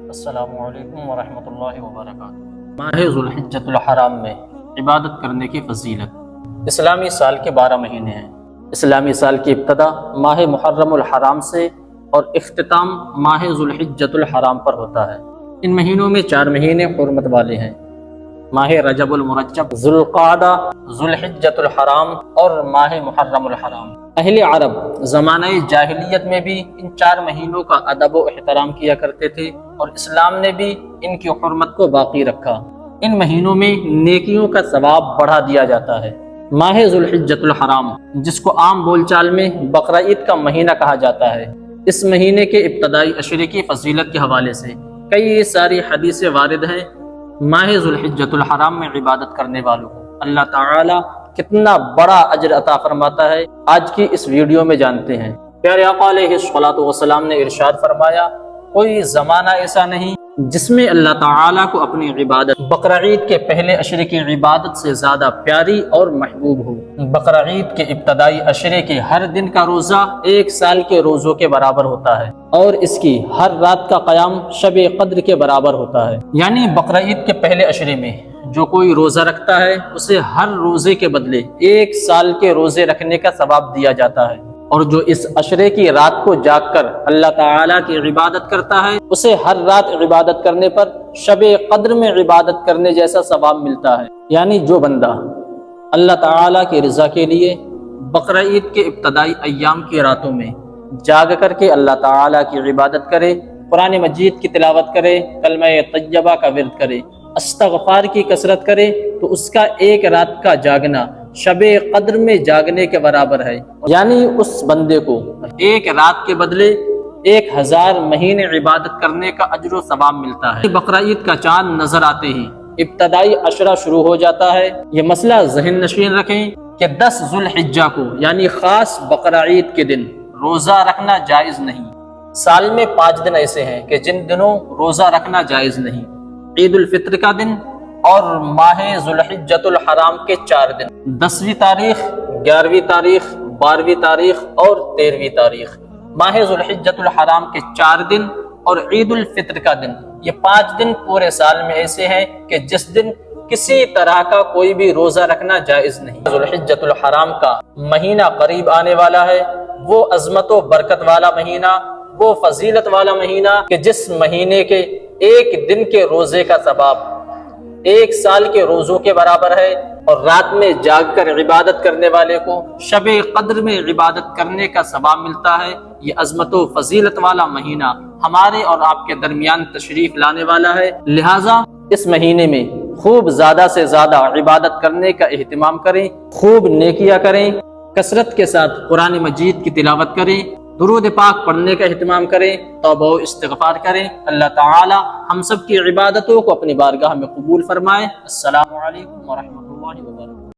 السلام علیکم ورحمۃ اللہ وبرکاتہ۔ ماہ ذوالحجۃ الحرام میں عبادت کرنے کی فضیلت۔ اسلامی سال کے 12 مہینے ہیں۔ اسلامی سال کی ابتدا ماہ محرم الحرام سے اور اختتام ماہ ذوالحجۃ الحرام پر ہوتا ہے۔ ان مہینوں میں 4 مہینے حرمت والے ہیں: ماہ رجب المرجب، ذوالقعدہ، ذوالحجۃ الحرام اور ماہ محرم الحرام۔ اہل عرب زمانہ جاہلیت میں بھی ان 4 مہینوں کا ادب و احترام کیا کرتے تھے اور اسلام نے بھی ان کی حرمت کو باقی رکھا۔ ان مہینوں میں نیکیوں کا ثواب بڑھا دیا جاتا ہے۔ ماہ ذوالحجۃ الحرام، جس کو عام بول چال میں بقرعید کا مہینہ کہا جاتا ہے، اس مہینے کے ابتدائی عشرے کی فضیلت کے حوالے سے کئی ساری حدیثیں وارد ہیں۔ ماہ ذوالحجۃ الحرام میں عبادت کرنے والوں کو اللہ تعالی کتنا بڑا اجر عطا فرماتا ہے، آج کی اس ویڈیو میں جانتے ہیں۔ پیارے آقا علیہ الصلوۃ والسلام نے ارشاد فرمایا، کوئی زمانہ ایسا نہیں جس میں اللہ تعالیٰ کو اپنی عبادت بقرعید کے پہلے عشرے کی عبادت سے زیادہ پیاری اور محبوب ہو۔ بقرعید کے ابتدائی عشرے کے ہر دن کا روزہ 1 سال کے روزوں کے برابر ہوتا ہے اور اس کی ہر رات کا قیام شب قدر کے برابر ہوتا ہے۔ یعنی بقرعید کے پہلے عشرے میں جو کوئی روزہ رکھتا ہے اسے ہر روزے کے بدلے 1 سال کے روزے رکھنے کا ثواب دیا جاتا ہے، اور جو اس عشرے کی رات کو جاگ کر اللہ تعالیٰ کی عبادت کرتا ہے اسے ہر رات عبادت کرنے پر شب قدر میں عبادت کرنے جیسا ثواب ملتا ہے۔ یعنی جو بندہ اللہ تعالیٰ کی رضا کے لیے بقرعید کے ابتدائی ایام کی راتوں میں جاگ کر کے اللہ تعالیٰ کی عبادت کرے، قرآن مجید کی تلاوت کرے، کلمہ طیبہ کا ورد کرے، استغفار کی کثرت کرے، تو اس کا 1 رات کا جاگنا شب قدر میں جاگنے کے برابر ہے۔ یعنی اس بندے کو 1 رات کے بدلے 1000 مہینے عبادت کرنے کا اجر و ثواب ملتا ہے۔ بقرعید کا چاند نظر آتے ہی ابتدائی عشرہ شروع ہو جاتا ہے۔ یہ مسئلہ ذہن نشین رکھیں کہ 10 ذوالحجہ کو یعنی خاص بقرعید کے دن روزہ رکھنا جائز نہیں۔ سال میں 5 دن ایسے ہیں کہ جن دنوں روزہ رکھنا جائز نہیں: عید الفطر کا دن اور ماہ ذوالحجۃ الحرام کے 4 دن: 10ویں تاریخ، 11ویں تاریخ، 12ویں تاریخ اور 13ویں تاریخ۔ ماہ ذوالحجۃ الحرام کے 4 دن اور عید الفطر کا دن، یہ 5 دن پورے سال میں ایسے ہیں کہ جس دن کسی طرح کا کوئی بھی روزہ رکھنا جائز نہیں۔ ذوالحجۃ الحرام کا مہینہ قریب آنے والا ہے، وہ عظمت و برکت والا مہینہ، وہ فضیلت والا مہینہ کہ جس مہینے کے 1 دن کے روزے کا ثواب 1 سال کے روزوں کے برابر ہے، اور رات میں جاگ کر عبادت کرنے والے کو شب قدر میں عبادت کرنے کا ثواب ملتا ہے۔ یہ عظمت و فضیلت والا مہینہ ہمارے اور آپ کے درمیان تشریف لانے والا ہے، لہٰذا اس مہینے میں خوب زیادہ سے زیادہ عبادت کرنے کا اہتمام کریں، خوب نیکیاں کریں، کثرت کے ساتھ قرآن مجید کی تلاوت کریں، درود پاک پڑھنے کا اہتمام کریں، توبہ و استغفار کریں۔ اللہ تعالی ہم سب کی عبادتوں کو اپنی بارگاہ میں قبول فرمائے۔ السلام علیکم ورحمۃ اللہ وبرکاتہ۔